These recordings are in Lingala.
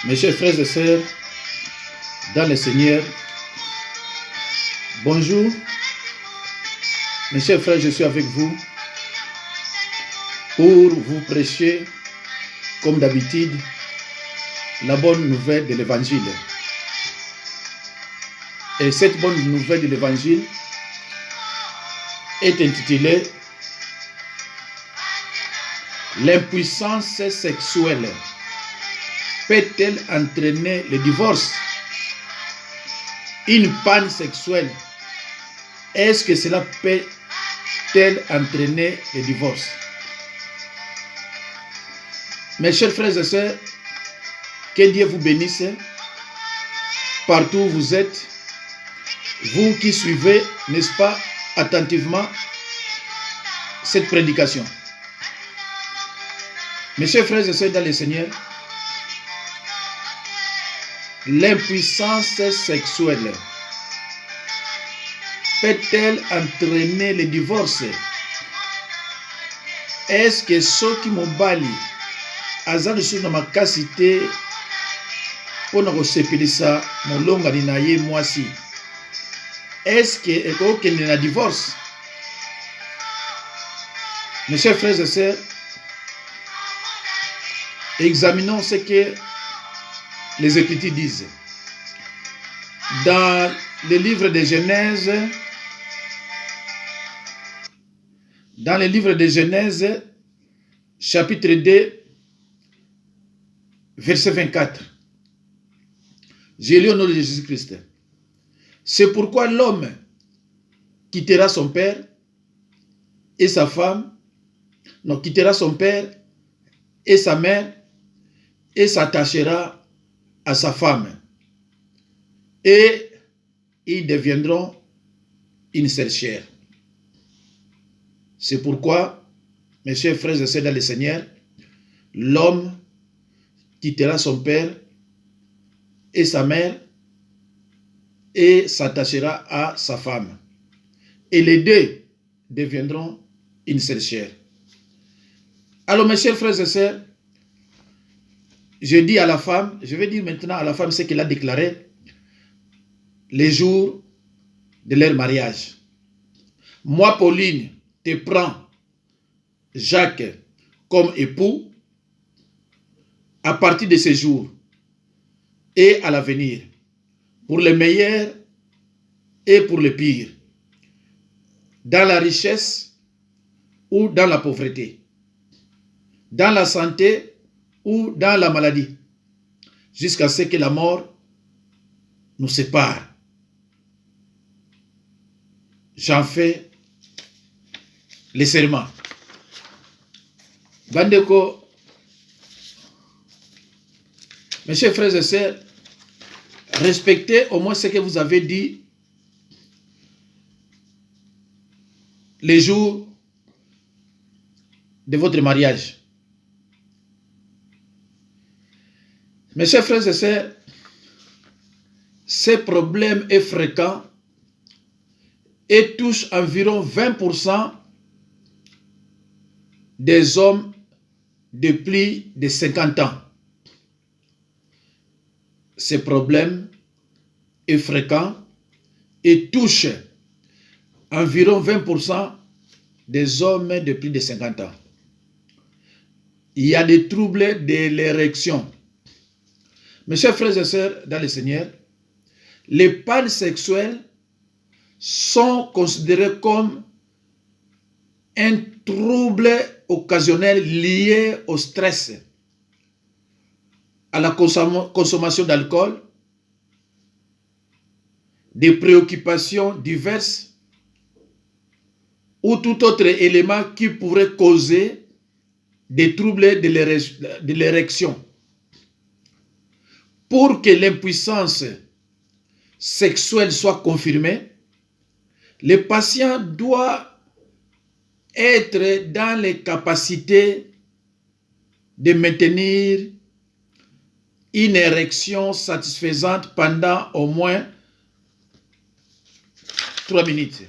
Mes chers frères et sœurs, dans le Seigneur, bonjour. Mes chers frères, je suis avec vous pour vous prêcher, comme d'habitude, la bonne nouvelle de l'Évangile. Et cette bonne nouvelle de l'Évangile est intitulée « L'impuissance sexuelle peut-elle entraîner le divorce? Une panne sexuelle, est-ce que cela peut-elle entraîner le divorce ?» Mes chers frères et sœurs, que Dieu vous bénisse partout où vous êtes, vous qui suivez, n'est-ce pas, attentivement cette prédication. Mes chers frères et sœurs dans le Seigneur, l'impuissance sexuelle peut-elle entraîner le divorce? Est-ce que ceux qui m'ont bali aza lisusu na makasi te mpona kosepelisa molongani na ye mwasi? Est-ce que ekokende na divorce? Mes chers frères et sœurs, examinons ce que les Écritures disent. Dans le livre de Genèse, chapitre 2, verset 24. J'ai lu au nom de Jésus-Christ. C'est pourquoi l'homme quittera son père et sa femme, quittera son père et sa mère et s'attachera à sa femme. Et ils deviendront une seule chair. C'est pourquoi, mes chers frères et sœurs dans le Seigneur, l'homme quittera son père et sa mère et s'attachera à sa femme. Et les deux deviendront une seule chair. Alors, mes chers frères et sœurs, je dis à la femme, je vais dire maintenant à la femme ce qu'elle a déclaré les jours de leur mariage. Moi, Pauline, te prends Jacques comme époux à partir de ce jour et à l'avenir, pour le meilleur et pour le pire, dans la richesse ou dans la pauvreté, dans la santé ou dans la maladie, jusqu'à ce que la mort nous sépare. J'en fais les serments. Bandeko, mes chers frères et sœurs, respectez au moins ce que vous avez dit les jours de votre mariage. Mes chers frères et sœurs, ce problème est fréquent et touche environ 20% des hommes de plus de 50 ans. Ce problème est fréquent et touche environ 20% des hommes de plus de 50 ans. Il y a des troubles de l'érection. Mes chers frères et sœurs dans le Seigneur, les pannes sexuelles sont considérées comme un trouble occasionnel lié au stress, à la consommation d'alcool, des préoccupations diverses ou tout autre élément qui pourrait causer des troubles de l'érection. Pour que l'impuissance sexuelle soit confirmée, le patient doit être dans les capacités de maintenir une érection satisfaisante pendant au moins 3 minutes.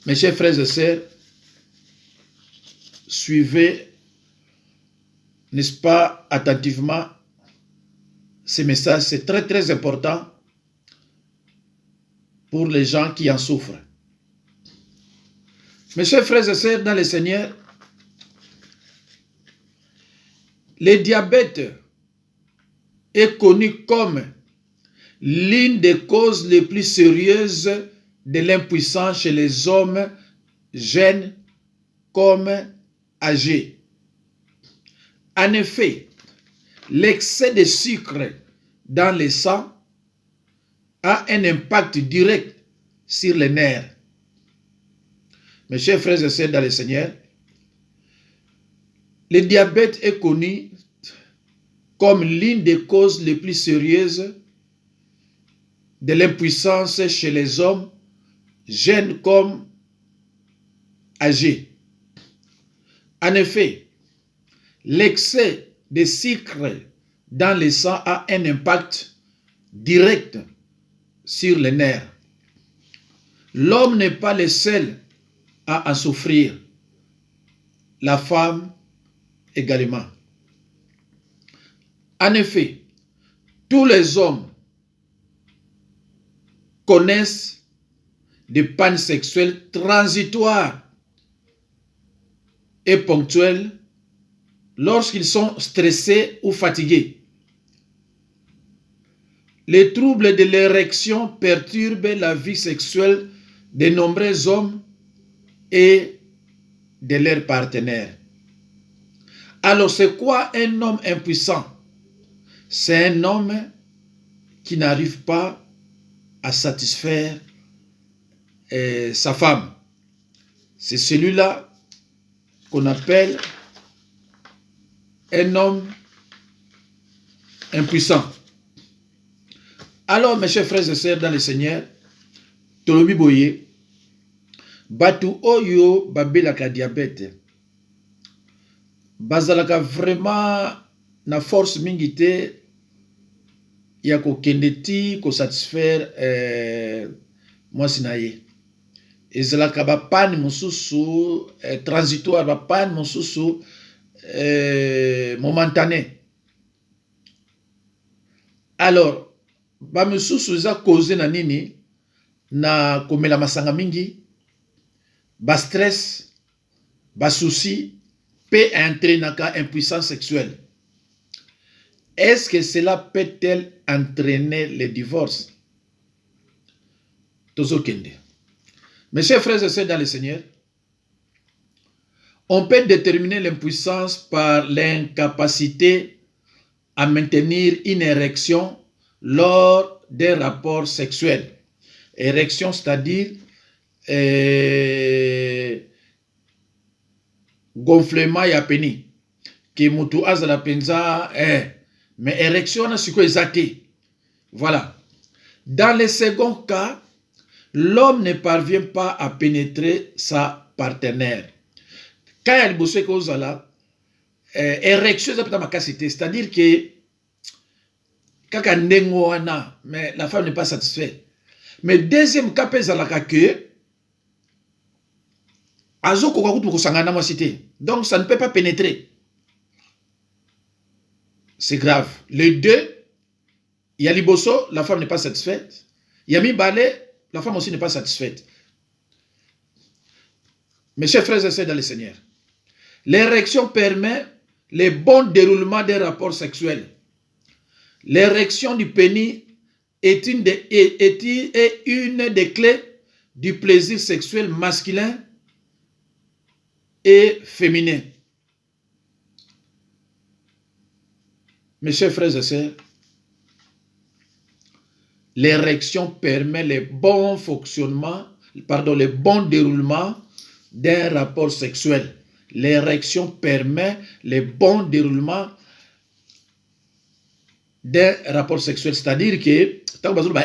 Mes chers frères et sœurs, suivez n'est-ce pas, attentivement ces messages. C'est très très important pour les gens qui en souffrent. Mes chers frères et sœurs dans le Seigneur, le diabète est connu comme l'une des causes les plus sérieuses de l'impuissance chez les hommes jeunes comme âgés. En effet, l'excès de sucre dans le sang a un impact direct sur les nerfs. Mes chers frères et sœurs dans le Seigneur, le diabète est connu comme l'une des causes les plus sérieuses de l'impuissance chez les hommes, jeunes comme âgés. En effet, l'excès de sucre dans le sang a un impact direct sur les nerfs. L'homme n'est pas le seul à en souffrir. La femme également. En effet, tous les hommes connaissent des pannes sexuelles transitoires et ponctuelles lorsqu'ils sont stressés ou fatigués. Les troubles de l'érection perturbent la vie sexuelle de nombreux hommes et de leurs partenaires. Alors, c'est quoi un homme impuissant? C'est un homme qui n'arrive pas à satisfaire sa femme. C'est celui-là qu'on appelle un homme impuissant. Alors, mes chers frères et sœurs dans le Seigneur, tolobi boye, batu oyo babelaka diabète, bazalaka vraiment na force mingi te ya kokende ti ko satisfaire mwasi na ye. Ezalaka ba panne mosusu transitoire, ba panne mosusu momentané. Alors, ba mosusu eza cause na nini? Na komela masanga mingi, ba stress, ba souci, peut entraîner une impuissance sexuelle. Est-ce que cela peut-elle entraîner le divorce? Mes chers frères et sœurs dans le Seigneur, on peut déterminer l'impuissance par l'incapacité à maintenir une érection lors des rapports sexuels. Érection, c'est-à-dire gonflement ya peni ki mutu azala penza mais érection na siko ezate. Voilà. Dans le second cas, l'homme ne parvient pas à pénétrer sa partenaire. Quand il bosse que ozala érection ezapeta makasité, c'est-à-dire que kaka ndengo wana mais la femme n'est pas satisfaite. Mais deuxième cas ezalaka que donc ça ne peut pas pénétrer. C'est grave. Les deux, il y a liboso, la femme n'est pas satisfaite. Il y a mibale, la femme aussi n'est pas satisfaite. Mes chers frères et sœurs dans le Seigneur, l'érection permet le bon déroulement des rapports sexuels. L'érection du pénis est une des clés du plaisir sexuel masculin et féminin. Mes chers frères et sœurs, l'érection permet le bon fonctionnement, le bon déroulement d'un rapport sexuel. L'érection permet le bon déroulement d'un rapport sexuel. C'est-à-dire que,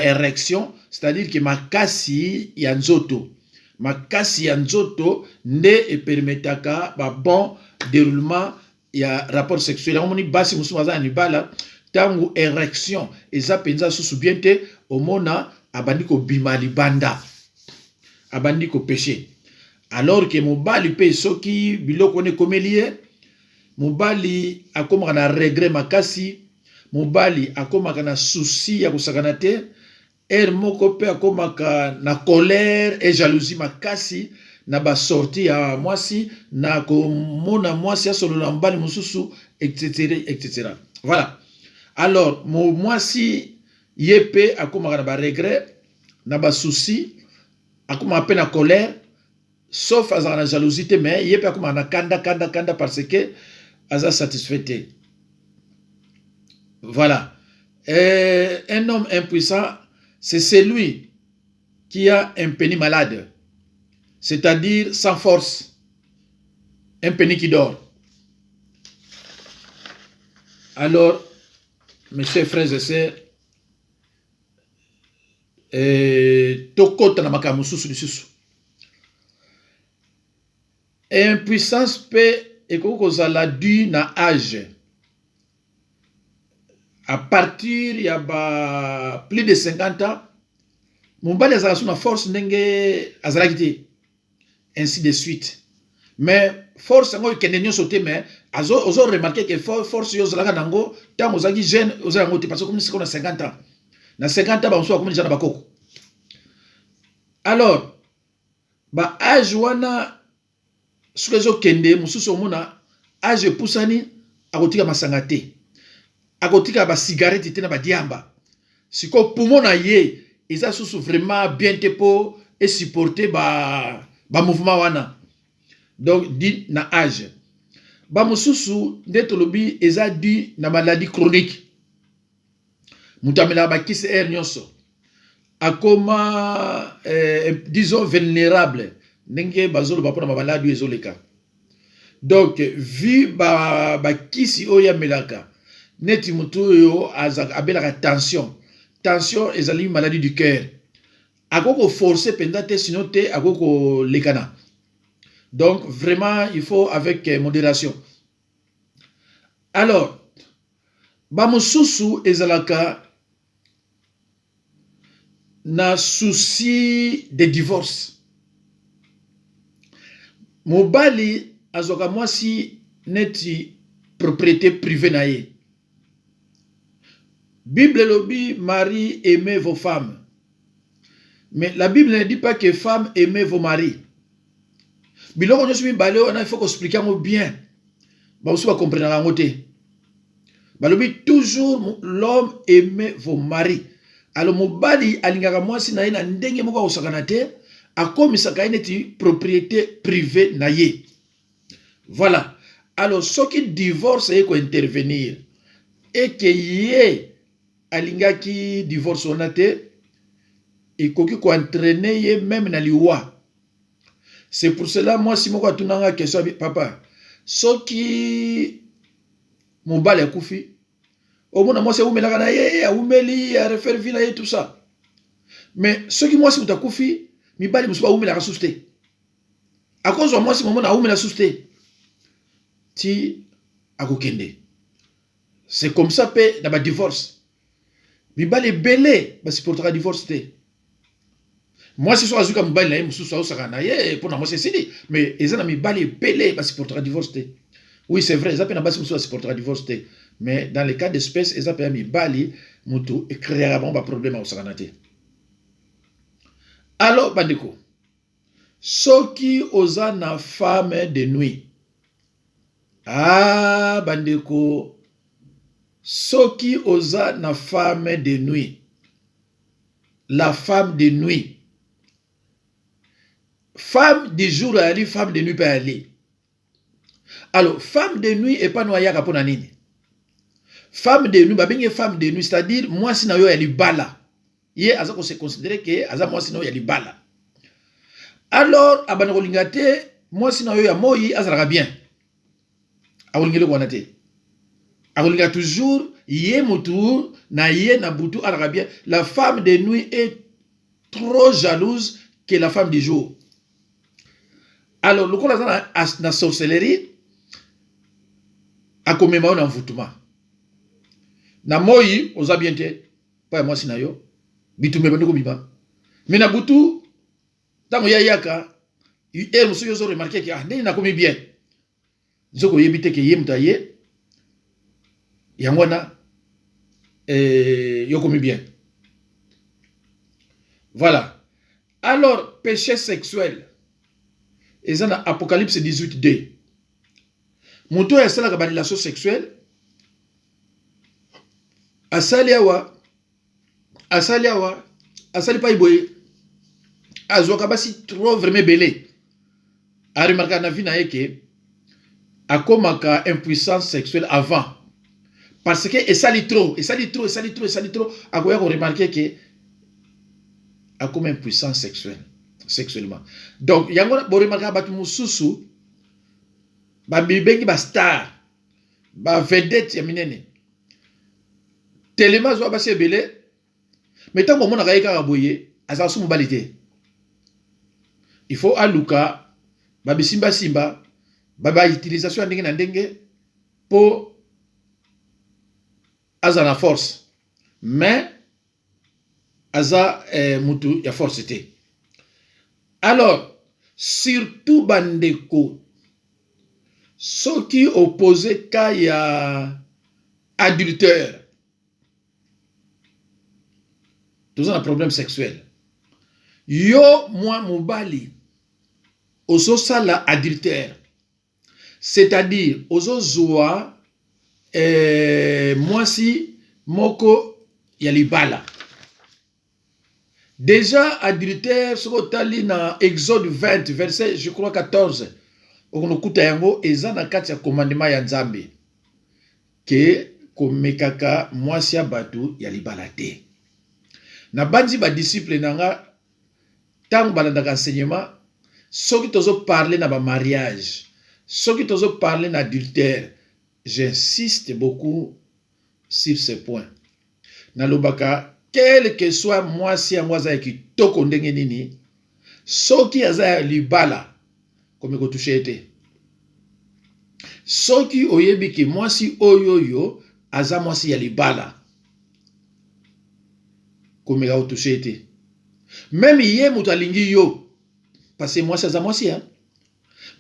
érection, c'est-à-dire que makasi yanzoto. Makasi yanzoto ne permetaka ba bon déroulement ya rapport sexuel. Omoni basi musumaza nibala tangu érection eza penza susu biente omona abandiko bimali banda. Abandiko péché. Alors que mobali pe soki biloko ne komelie mobali akomaka na regret makasi, mobali akomaka na souci ya kosakana te, moko pe akomaka na colère et jalousie makasi na ba sorti ya mwasi, na komona mwasi asolola mbali mususu, etc., etc. Voilà. Alors, mwasi yepe akomaka na ba regret, na ba souci, akomaka pe na colère, sauf azaka na jalousie te, mais yepe akomaka na kanda parce que aza satisfait. Voilà. Un homme impuissant, c'est celui qui a un pénis malade, c'est-à-dire sans force, un pénis qui dort. Alors, mes chers frères et sœurs, tokota na makambo susu lisusu. Impuissance peut ekozala dû na âge. À partir il y a plus de 50 ans, mobali azala suna force ndenge azalaki te, ainsi de suite. Mais force ngo kende nyonso te, mais ozo remarquer que force yo zalaka nango tango ozaki jeune ozala ngo te, parce que comme si on a 50 ans. Na 50 ans ba mso comme déjà na bakoko. Alors ba âge wana soki ezo kende mususu omona âge pusani akotika masanga te, akotika ba cigarette te na ba diamba. Siko poumon na ye eza susu vraiment bien te po et supporter ba mouvement wana. Donc dit na âge. Ba mususu ndeto lobi eza dit na maladie chronique. Mutamela ba kisi nyonso. Akoma disons vulnérable. Nenge bazolo ba pona maladie ezoleka. Donc vu ba kisi oya melaka. Neti mutu yo abelaka tension. Tension ezali maladie du cœur. Akoko forcer pendant sinon te akoko lekana. Donc vraiment il faut avec modération. Alors ba mususu ezalaka na souci de divorce. Mobali azoka mwasi neti propriété privée na ye. Bible lobi mari aimez vos femmes. Mais la Bible ne dit pas que femmes aimez vos maris. Biloko nyoso mibale wana il faut expliquer bien. Ba osu ba comprendre la ngote. Balobi toujours l'homme aimez vos maris. Alors mobali alingaka mwasi na ye na ndenge moko osakana te, akomisaka neti propriété privée na ye. Voilà. Alors ce qui divorce est ko intervenir et que ye alingaki divorce wana te, et koki ko entraîner ye même na liwa. C'est pour cela moi si moko atunanga question papa, ce qui mobali akufi omona moi c'est umelaka na ye umeli ya refaire vie na ye tout ça. Mais ce qui moi si mutakufi mibali musuba umelaka suste. À cause de moi si momona umela suste. Ti akokende. C'est comme ça pe na ba divorce. Mibali belé ba supportera divorce te. Moi si so azuka mibali na ye mususu osaka na ye pour na moi c'est sidi, mais ezana mibali belé ba supportera divorce te. Oui, c'est vrai, ça peut na basi mususu supportera divorce te. Mais dans le cas d'espèce, ça peut mibali mutu et créera bon ba problème au sakanate. Alors bandeko, soki oza na femme de nuit. Ah bandeko, soki oza na femme de nuit. La femme de nuit. Femme de jour ali, femme de nuit peut aller. Alors, femme de nuit est pas noyaka pour nini. Femme de nuit, babenge femme de nuit, c'est-à-dire moi si na yo ya libala. Ye azako se considérer que aza moi si na yo ya libala. Alors, abana kolingate, moi si na yo ya moyi azalaka bien. Akolingele ko wanate. Akolinga toujours ye mutu na ye na butu alaka bien. La femme de nuit est trop jalouse que la femme du jour. Alors, le kola na sorcellerie akomema on envoûtement. Na moyi oza bien te, pa moi si na yo, bitume bandeko biba. Mais na butu tango ya yaka, muso yo zo remarquer que ah ndeni na komi bien. Zoko yebite ke yemta ye. Yangwana. Yokomi bien. Voilà. Alors, péché sexuel. Et ça dans Apocalypse 18:2. Moto ya sala ka relation sexuelle. Asali pa iboye. Azoka basi trop vraiment belé. A remarqué na vie na yeke akomaka impuissance sexuelle avant. Parce que et sali trop, akoya ko remarquer que akoma impuissance sexuellement. Donc yango bo remarquer batu mususu ba bibengi ba star, ba vedette ya minene. Tellement zo ba se belé. Mais tant que mon akaika aboye, asa su mobilité. Il faut aluka babi simba baba utilisation ndenge na ndenge pour aza na force mais aza mutu ya force te. Alors surtout bandeko ceux qui opposent ka ya adultère, tous ont un problème sexuel. Yo moi mobali ozo sala adultère, c'est-à-dire ozo zoa mwasi moko ya libala. Déjà adultère soko tali na Exode 20 verset je crois 14 okonokuta yango eza na kati ya commandement ya Nzambe ke komekaka mwasi ya batu ya libala te. Na bandi ba disciple nanga tant balandaka enseignement, ceux qui t'osent parler dans le mariage, ceux qui t'osent parler dans l'adultère, j'insiste beaucoup sur ce point. Dans le baka, quel que soit moi si à moi qui toko ndenge nini, ceux qui aza libala, comme ko touché été. Ceux qui oyebi ki moi si oyoyo, aza moi si ya libala, comme ko touché été. Même yé mutalingi yo, parce que moi c'est moi si hein.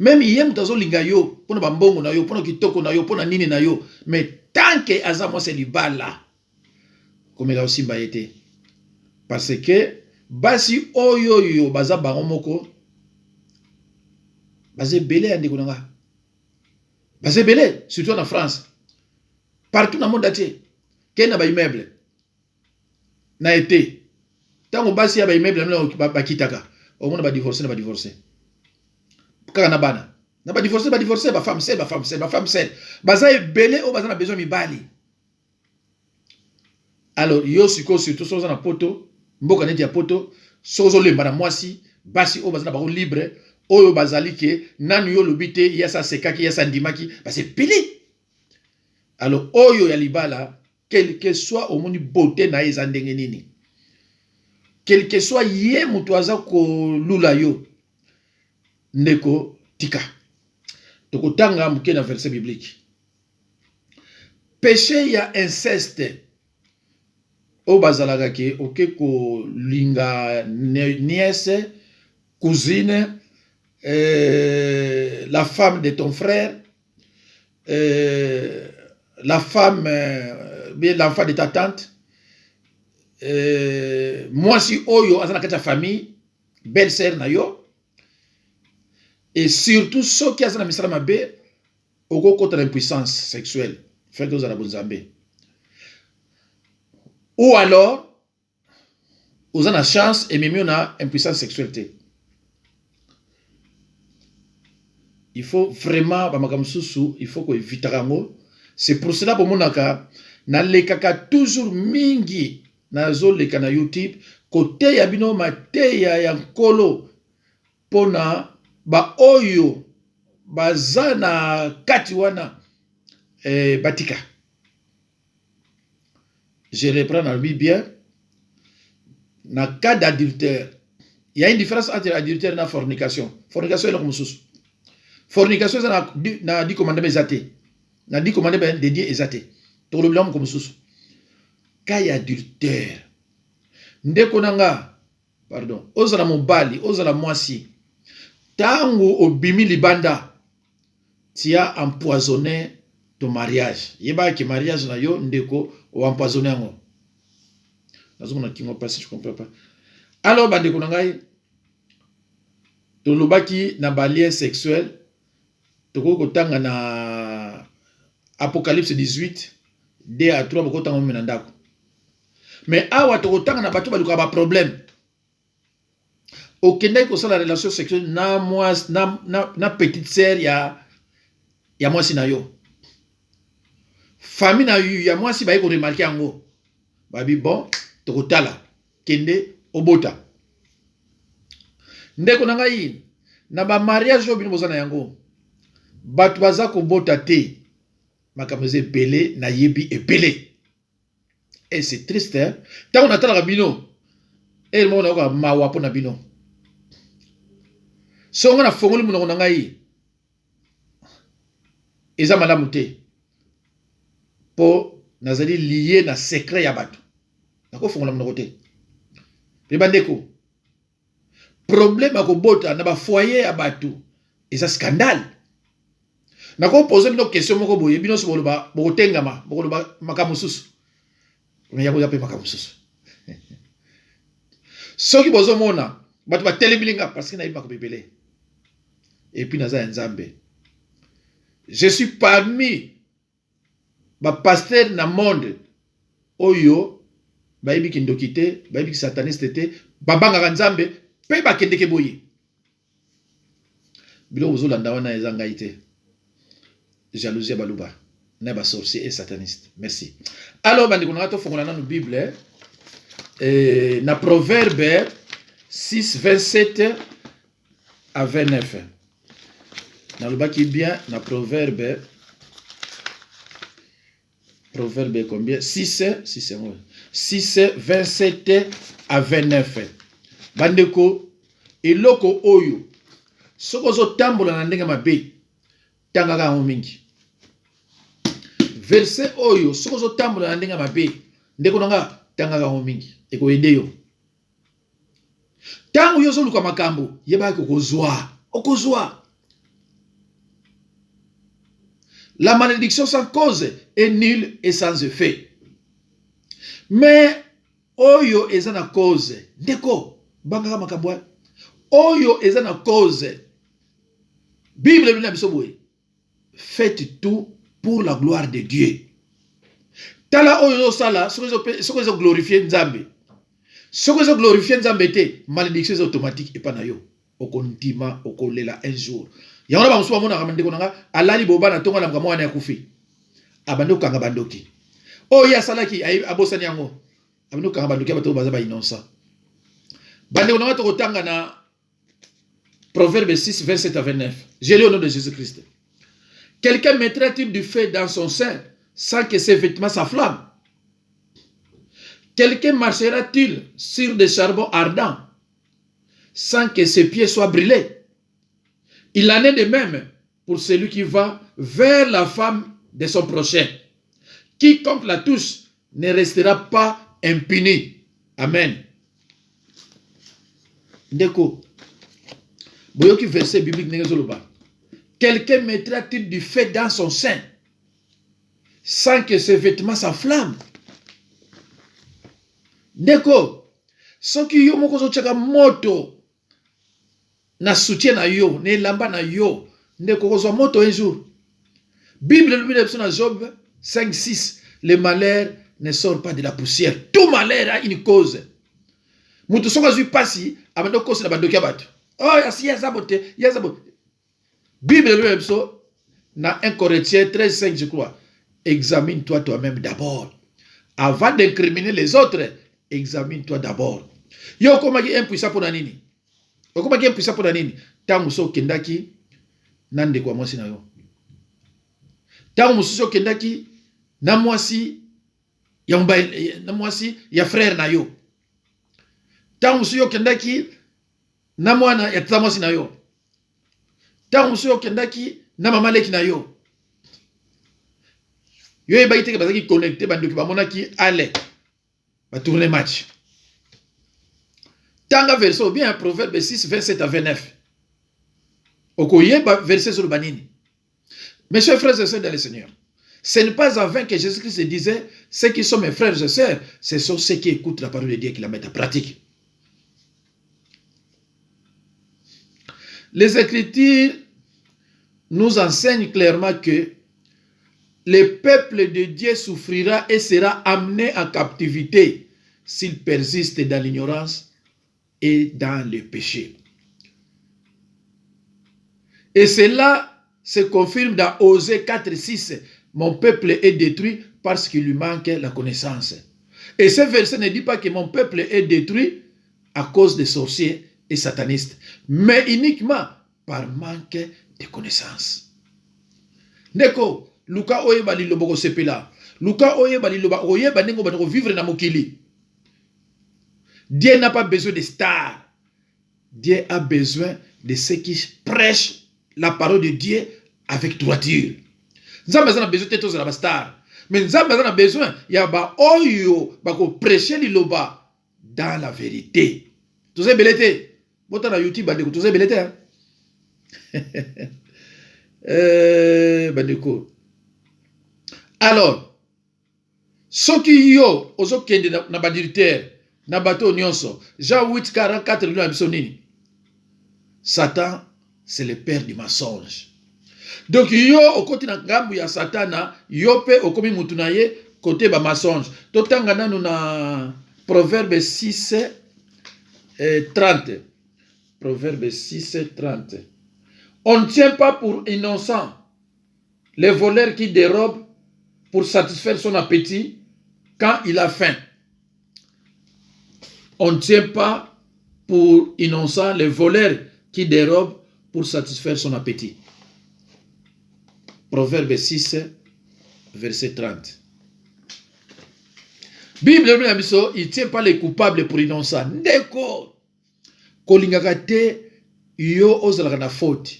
Même yé mutazo linga yo, pona bambongo na yo, pona kitoko na yo, pona nini na yo, mais tant que aza moi c'est libala, comme là aussi bayete. Parce que basi oyo yo baza bango moko, bazé belé andi kunanga. Bazé belé, surtout en France. Partout dans le monde entier. Ken na ba immeuble. Na été. Tant que basi ya ba immeuble ba kitaka. Au moins ba divorcer. Kaka na bana. Na ba divorcer, ba femme seule. Baza belé o baza na besoin mibali. Alors yo siko surtout soza na poto, mboka neti ya poto, sozo lemba na mwasi, basi o baza na ba libre, oyo bazali ke nanu yo lobite yasa sekaki yasa ndimaki, c'est pili. Alors oyo ya libala, quel que soit au moni beauté na eza ndenge nini. Quel que soit ye mutu aza ko lula yo, ndeko tika. Toko tanga mke na verset biblique. Péché ya inceste. O bazalaga ke oke ko linga nièce, cousine, la femme de ton frère, la femme, bien l'enfant de ta tante. Moi si oyo azana kata famille, belle-sœur na yo. Et surtout ceux qui azana misala mabe, oko contre l'impuissance sexuelle. Fait que vous avez bonzambe. Ou alors, vous avez la chance et même on a impuissance sexuelle. Il faut vraiment, il faut qu'on évite. C'est pour cela que monaka na lekaka toujours mingi na zo leka na YouTube côté ya bino mateya ya nkolo pona ba oyo bazana kati wana batika. Je reprends dans le bien. Dans le cas d'adultère, il y a une différence entre adultère et fornication. Fornication est comme ça. Fornication, c'est na dit commandement exaté. Na dit commandement dédié exaté. Tout le blanc comme ça. Cas d'adultère. Ndeko nanga, pardon, ozala mobali, ozala mwasi. Tango obimi libanda. tu as empoisonné ton mariage. Yeba ki mariage na yo ndeko ou empoisonné yango. Nazomona kingo passe, je comprends pas. Alors bandeko na ngai tolobaki na balien sexuel toko kotanga na Apocalypse 18 2 à 3 boko tanga mena ndako. Mais awa toko tanga na bato baluka ba problème. Okende ko la relation sexuelle na moi na petite sœur ya moi si na yo. Famille na yu ya moi si ba ko remarquer yango. Babi bon toko tala kende obota. Ndeko na ngai na ba mariage yo bino bozana yango. Bato baza ko bota te. Makameze belé na yebi et belé. Et c'est triste hein. Tant on attend la bino. Et mo na ko mawa po na bino. So on a fongoli mo na ngai. Eza malamu te. Po nazali lié na secret ya bato. Nako fongola mo te. Ribandeko. Problème à kobota na ba foyer ya bato. Eza scandale. Nako poser une question moko boye bino so boloba bokotengama bokoloba makamususu. Mais yako yape makamususu. Soki bozo mona bato ba telemilinga parce que na yima ko bebele. Et puis naza nzambe. Je suis parmi ba pasteur na monde oyo ba yebi kindokite, ba yebi sataniste te, ba banga nzambe pe ba kendeke boye. Bilo bozo landa wana ezanga ite. Jalousie baluba. Na ba sorcier et sataniste. Merci. Alors bandiko na to fongola na Bible na Proverbe 6 27 à 29. Na le baki bien na Proverbe combien 6 27 à 29. Bandeko eloko oyo soko zo tambola na ndenge mabe tangaka ngo mingi. Verset oyo soko zo tambola na ndenge mabe ndeko nanga tangaka ngo mingi eko ede yo. Tango yo zo luka makambo yeba ko kozwa. La malédiction sans cause est nulle et sans effet. Mais oyo eza na cause ndeko bangaka makambo oyo eza na cause. Bible bina biso boye. Faites tout pour la gloire de Dieu. Tala oyo sala soko zo glorifier Nzambe. Soko zo glorifier Nzambe te malédiction est automatique et pas na yo. Okontima okolela un jour. Yango ba musuwa mona kamande konanga alali boba na tonga na mkamwa ya kufi. Abando kanga bandoki. Oh ya salaki abosani yango. Abando kanga bandoki bato baza ba innocent. Bande konanga to kotanga na Proverbe 6 27 à 29. J'ai lu au nom de Jésus-Christ. Quelqu'un mettra-t-il du feu dans son sein sans que ses vêtements s'enflamment? Quelqu'un marchera-t-il sur des charbons ardents sans que ses pieds soient brûlés? Il en est de même pour celui qui va vers la femme de son prochain. Quiconque la touche ne restera pas impuni. Amen. Ndeko. Boyoki verset biblique n'engezoloba. Quelqu'un mettra-t-il du feu dans son sein sans que ses vêtements s'enflamment? Ndeko. Soki yo moko zo chaka moto na soutien na yo, ne lamba na yo, ndeko kozwa moto un jour. Bible dans Job 5:6, le malheur ne sort pas de la poussière. Tout malheur a une cause. Mutu soka zui pasi, abando kosi na bandoki abatu. Oh, yazabote. Bible dans 1 Corinthiens 13:5, je crois. Examine-toi toi-même d'abord. Avant d'incriminer les autres, examine-toi d'abord. Yo komaki impuissant pour nini? Okomaki impuissant pour nini? Tangu so kendaki nande kwa mwasi na yo. Tangu mususo kendaki na mwasi ya frère na yo. Tangu musuyo kendaki na mwana ya tata mwasi na yo. Tangu musuyo kendaki na mama leki na yo. Yo eba iteke bazaki connecté bandoki bamonaki ale ba tourner match. Tanga verset bien Proverbe 6 27 à 29. Okoyeba verset sur le banini. Mes chers frères et sœurs dans le Seigneur, ce n'est pas en vain que Jésus-Christ disait, ceux qui sont mes frères et sœurs, ce sont ceux qui écoutent la parole de Dieu et qui la mettent en pratique. Les Écritures nous enseignent clairement que le peuple de Dieu souffrira et sera amené en captivité s'il persiste dans l'ignorance et dans le péché. Et cela se confirme dans Osée 4:6. Mon peuple est détruit parce qu'il lui manque la connaissance. Et ce verset ne dit pas que mon peuple est détruit à cause des sorciers et satanistes, mais uniquement par manque de connaissance. Ndeko, Luka oyeba liloba ko sepela. Luka oyeba liloba oyeba nengo ba vivre na mokili. Dieu n'a pas besoin de stars. Dieu a besoin de ceux qui prêchent la parole de Dieu avec droiture. Nous avons besoin de la star. Mais nous avons besoin de prêcher liloba dans la vérité. Vous avez belleté. Vous avez YouTube, vous avez belleté. Alors, ce qui yo, aux autres qui sont dans le na bateau nyonso, Jean 8:44, Satan, c'est le père du mensonge. Donc, yo, au côté de Gambu ya Satana, yo pe au komi mutunaye, côté ba mensonge. Totanga nous na Proverbe 6:30. Proverbe 6:30. On ne tient pas pour innocent les voleurs qui dérobent pour satisfaire son appétit quand il a faim. On ne tient pas pour innocent les voleurs qui dérobent pour satisfaire son appétit. Proverbe 6, verset 30. Bible, il ne tient pas les coupables pour innocents. Ndeko, kolingakate yo ozalaka na faute.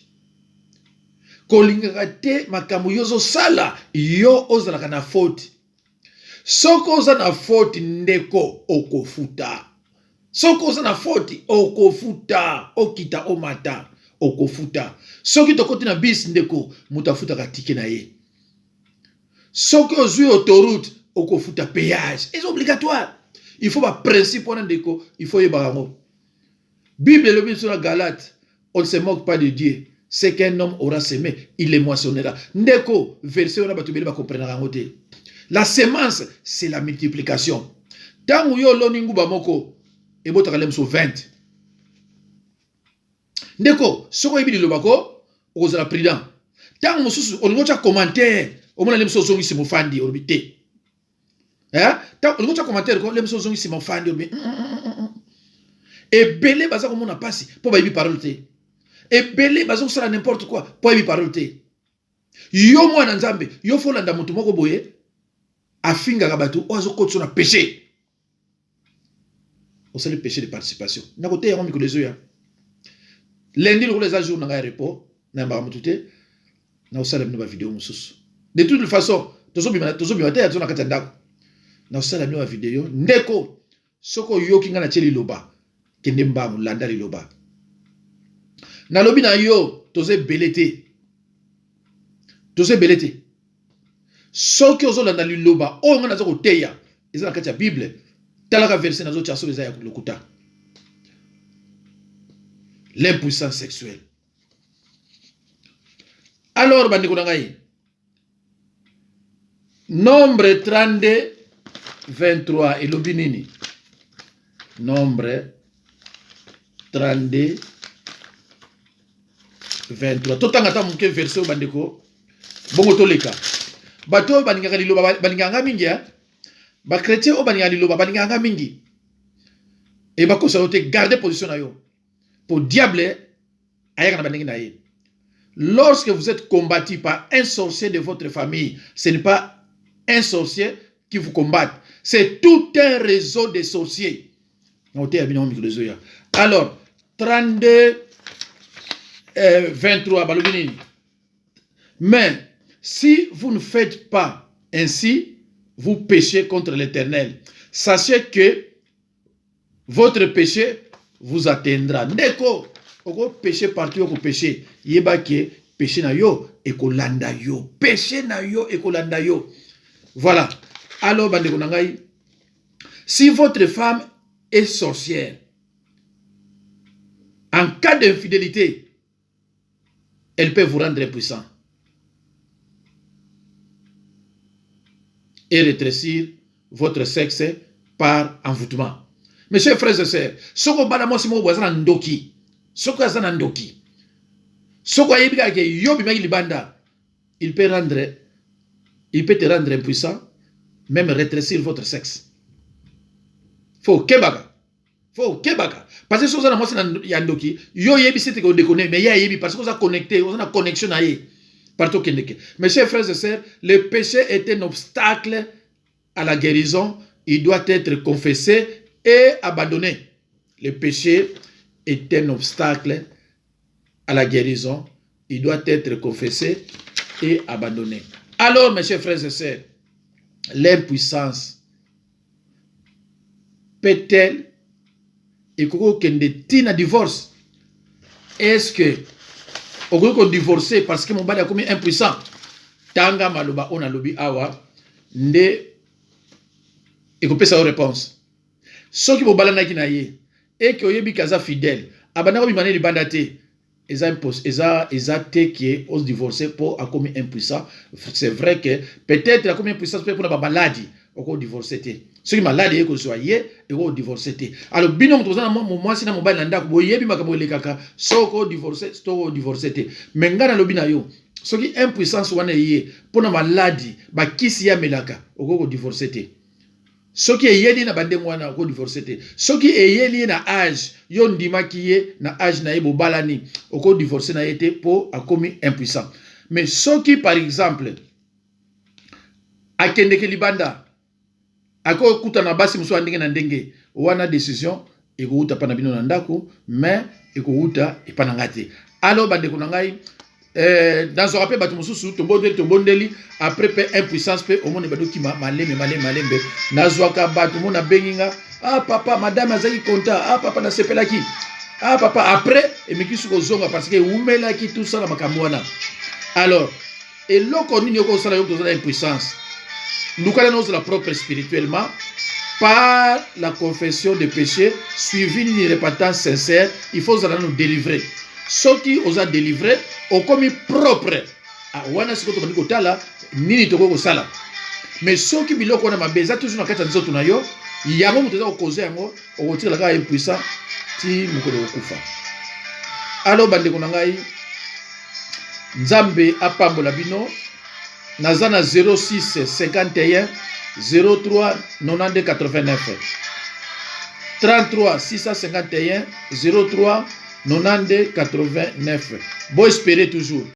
Kolingakate makamu yozo sala yo ozalaka na faute. Soko oza na faute ndeko okofuta. Soko oza na faute okofuta, okita omata okofuta. Soki tokoti na bis ndeko mutafuta katike na ye. Soki ozui autoroute okofuta péage. C'est obligatoire. Il faut pas principe on ndeko, il faut yebarango. Bible le dit sur la Galate, on ne se moque pas de Dieu. Ce qu'un homme aura semé, il les moissonnera. Ndeko verset on a batubeli ba comprendre rango te. La semence, c'est la multiplication. Tant yo loningu ba moko et botaka lemso 20. Ndeko, soko yebi lobako, ozala prudent. Tant mususu olingo cha commentaire, omona lemso zongi si mofandi orbité. Tant olingo cha commentaire ko lemso zongi si mofandi orbité. Et belé baza ko mona pasi, po ba yebi parole te. Et belé baza ko sala n'importe quoi, po yebi parole te. Yo mwana nzambe, yo folanda mutu moko boye, afinga kabatu ozo kotso na péché. C'est le péché de participation. N'a côté y'a miko les yeux. Lundi le les jours n'a repos, n'a pas mutute, n'a aussi la nouvelle vidéo mususu. De toute façon, tozo bimate ya zona katanda. N'a aussi la nouvelle vidéo. Ndeko soko yo kinga na cheli loba. Kende mbamu landa loba. Na lobi na yo toze belete. Toze belete. Soki ozo landa loba, o ngana zoko teya. Eza na kati ya Bible. Talaka verset nazo chaso les aya lokuta. L'impuissance sexuelle. Alors, bandiko nangai. Nombre 32, 23. Et l'obinini. Nombre 32, 23. Totangata mouke verset au bandiko. Bongo toleka. Bato baninga liloba baninga mingi ya. Ba chrétien au baninga liloba baninga mingi. Et ba kosaote garder position na yo. Pour diable, lorsque vous êtes combattu par un sorcier de votre famille, ce n'est pas un sorcier qui vous combat, c'est tout un réseau de sorciers. Alors, 32, 23, mais si vous ne faites pas ainsi, vous péchez contre l'Éternel. Sachez que votre péché vous atteindra. Ndeko, oko péché partout oko péché. Yeba ke péché na yo ekolanda yo. Péché na yo ekolanda yo. Voilà. Alors, bandeko na ngai, si votre femme est sorcière, en cas d'infidélité, elle peut vous rendre impuissant et rétrécir votre sexe par envoûtement. Mes chers frères et sœurs, soko bana mo simo bwazana ndoki. Soko azana ndoki. Soko ayebika ke yobi maki libanda, il peut te rendre impuissant, même rétrécir votre sexe. Faut kebaka. Faut kebaka. Parce que si vous avez un ndoki, yo yebi sete ko déconner, mais ya yebi parce que vous avez connecté, vous avez une connexion à ye. Partout kendeke. Mes chers frères et sœurs, le péché est un obstacle à la guérison. Il doit être confessé et abandonné. Le péché est un obstacle à la guérison. Il doit être confessé et abandonné. Alors, mes chers frères et sœurs, l'impuissance peut-elle et un divorce? Est-ce que on divorce parce que mon bali a commis impuissant? Tanga maloba on a lobi awa nde et qu'on peut sa réponse. Ceux qui vont balader na ye et qui oyebi kaza fidèle abana ko bimane libanda te eza te qui os divorcer pour a commis impuissant. C'est vrai que peut-être a commis impuissance pour na maladie au divorcer te. Ceux qui malade et ko soyé et ko divorcer te. Alors binom to za moi si na mobile na ndako boyebi makabo le kaka soko divorcer sto divorcer te. Mengana lobina yo ceux qui impuissance wana ye pour na maladie ba kisi ya melaka ko divorcer te. Ce qui est yeli na bande mwana ko divorcer te. Ce qui est yeli na âge yo ndima kiye na âge na yebo balani ko divorcer na yete pour a commis impuissant. Mais ce qui par exemple akende ke libanda ako kuta na basi muso andenge na ndenge wana décision eko uta pana bino na ndako mais eko uta epana ngate. Alors bande ko ngai dans un rappel batumususu tombondeli après pe impuissance pe au monde badoki malembe nazwaka batu mona benginga ah papa madame azaki konta ah papa na sepelaki ah papa après emikisu kozonga parce que umelaki tout ça na makambo wana. Alors et loko nini yoko sala yoko zala impuissance lukala nos la propre spirituellement par la confession de péché suivi d'une repentance sincère. Il faut nous délivrer. Ceux qui osent délivrer ont commis propre. Wana siko to bandiko tala nini toko ko sala. Mais ceux qui biloko na mabeza toujours na kata nzoto na yo, yango muteza ko causer yango, o tira ka impuissant ti mukolo kufa. Alors bandeko na ngai Nzambe apambola bino nazana 06 51 03 92 89 33 651 03 92 89. Bon espérer toujours.